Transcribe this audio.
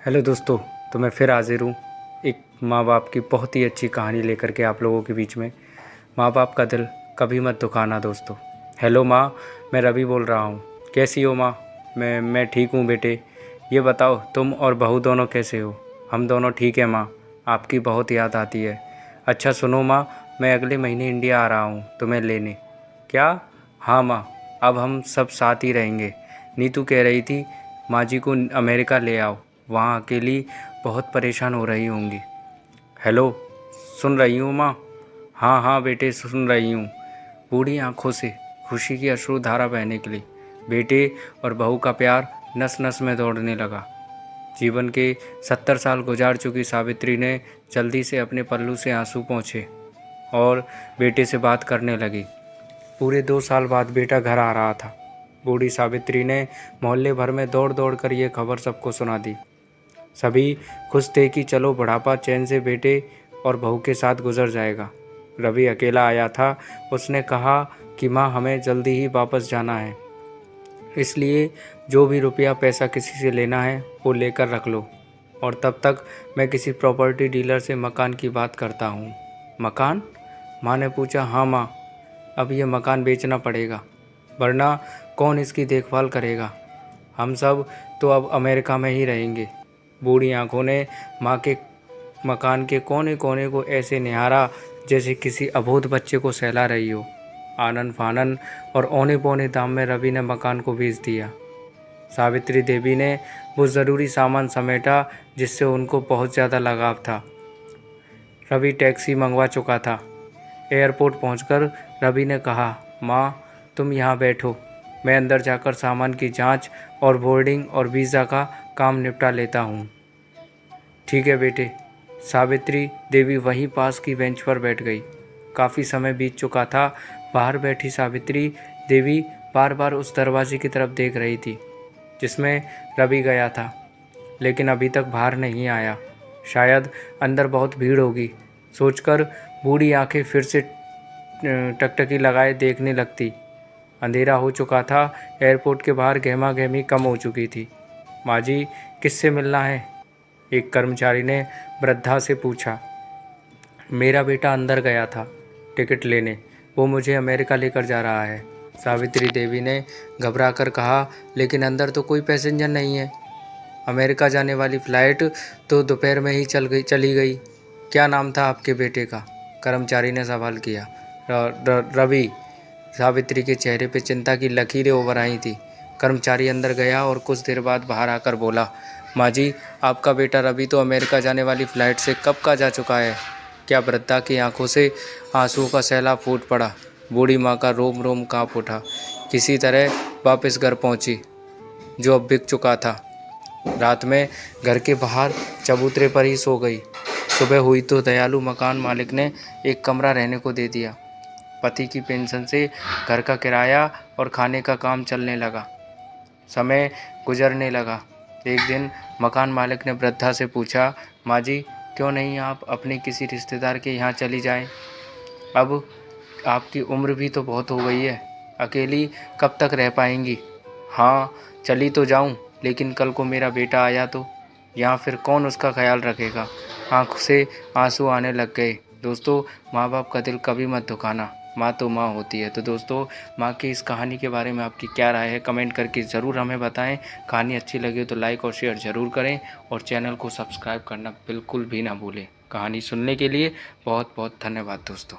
Hello दोस्तों। तो मैं फिर हाजिर हूँ एक माँ बाप की बहुत ही अच्छी कहानी लेकर के आप लोगों के बीच में। माँ बाप का दिल कभी मत दुखाना दोस्तों। हेलो माँ, मैं रवि बोल रहा हूँ। कैसी हो माँ? मैं ठीक हूँ बेटे। ये बताओ तुम और बहू दोनों कैसे हो? हम दोनों ठीक है माँ, आपकी बहुत याद आती है। अच्छा सुनो माँ, मैं अगले महीने इंडिया आ रहा हूँ तुम्हें लेने। क्या? हाँ माँ, अब हम सब साथ ही रहेंगे। नीतू कह रही थी माँ जी को अमेरिका ले आओ, वहाँ अकेली बहुत परेशान हो रही होंगी। हेलो, सुन रही हूँ माँ? हाँ हाँ बेटे सुन रही हूँ। बूढ़ी आंखों से खुशी की अश्रुधारा बहने के लिए बेटे और बहू का प्यार नस नस में दौड़ने लगा। जीवन के 70 साल गुजार चुकी सावित्री ने जल्दी से अपने पल्लू से आंसू पोंछे और बेटे से बात करने लगी। पूरे 2 साल बाद बेटा घर आ रहा था। बूढ़ी सावित्री ने मोहल्ले भर में दौड़ दौड़ कर ये खबर सबको सुना दी। सभी खुश थे कि चलो बुढ़ापा चैन से बेटे और बहू के साथ गुजर जाएगा। रवि अकेला आया था। उसने कहा कि माँ हमें जल्दी ही वापस जाना है, इसलिए जो भी रुपया पैसा किसी से लेना है वो लेकर रख लो, और तब तक मैं किसी प्रॉपर्टी डीलर से मकान की बात करता हूँ। मकान? माँ ने पूछा। हाँ माँ, अब ये मकान बेचना पड़ेगा, वरना कौन इसकी देखभाल करेगा? हम सब तो अब अमेरिका में ही रहेंगे। बूढ़ी आंखों ने माँ के मकान के कोने कोने को ऐसे निहारा जैसे किसी अबोध बच्चे को सहला रही हो। आनन फानन और औने पौने दाम में रवि ने मकान को बेच दिया। सावित्री देवी ने वो ज़रूरी सामान समेटा जिससे उनको बहुत ज़्यादा लगाव था। रवि टैक्सी मंगवा चुका था। एयरपोर्ट पहुंचकर रवि ने कहा, माँ तुम यहाँ बैठो, मैं अंदर जाकर सामान की जांच और बोर्डिंग और वीज़ा का काम निपटा लेता हूँ। ठीक है बेटे। सावित्री देवी वहीं पास की बेंच पर बैठ गई। काफ़ी समय बीत चुका था। बाहर बैठी सावित्री देवी बार बार उस दरवाजे की तरफ देख रही थी जिसमें रवि गया था, लेकिन अभी तक बाहर नहीं आया। शायद अंदर बहुत भीड़ होगी सोचकर बूढ़ी आंखें फिर से टकटकी लगाए देखने लगती। अंधेरा हो चुका था। एयरपोर्ट के बाहर गहमा गहमी कम हो चुकी थी। माँ जी किससे मिलना है? एक कर्मचारी ने वृद्धा से पूछा। मेरा बेटा अंदर गया था टिकट लेने, वो मुझे अमेरिका लेकर जा रहा है, सावित्री देवी ने घबराकर कहा। लेकिन अंदर तो कोई पैसेंजर नहीं है। अमेरिका जाने वाली फ़्लाइट तो दोपहर में ही चली गई। क्या नाम था आपके बेटे का? कर्मचारी ने सवाल किया। रवि। सावित्री के चेहरे पे चिंता की लकीरें उभर आई थी। कर्मचारी अंदर गया और कुछ देर बाद बाहर आकर बोला, माँ जी आपका बेटा रवि तो अमेरिका जाने वाली फ़्लाइट से कब का जा चुका है। क्या? वृद्धा की आंखों से आंसुओं का सैलाब फूट पड़ा। बूढ़ी माँ का रोम रोम काँप उठा। किसी तरह वापस घर पहुँची जो अब बिक चुका था। रात में घर के बाहर चबूतरे पर ही सो गई। सुबह हुई तो दयालु मकान मालिक ने एक कमरा रहने को दे दिया। पति की पेंशन से घर का किराया और खाने का काम चलने लगा। समय गुजरने लगा। एक दिन मकान मालिक ने वृद्धा से पूछा, माँ जी क्यों नहीं आप अपने किसी रिश्तेदार के यहाँ चली जाएं? अब आपकी उम्र भी तो बहुत हो गई है, अकेली कब तक रह पाएंगी? हाँ चली तो जाऊँ, लेकिन कल को मेरा बेटा आया तो यहाँ फिर कौन उसका ख्याल रखेगा? आँख से आंसू आने लग गए। दोस्तों, माँ बाप का दिल कभी मत दुखाना, माँ तो माँ होती है। तो दोस्तों, माँ की इस कहानी के बारे में आपकी क्या राय है कमेंट करके ज़रूर हमें बताएं। कहानी अच्छी लगी तो लाइक और शेयर ज़रूर करें और चैनल को सब्सक्राइब करना बिल्कुल भी ना भूलें। कहानी सुनने के लिए बहुत बहुत धन्यवाद दोस्तों।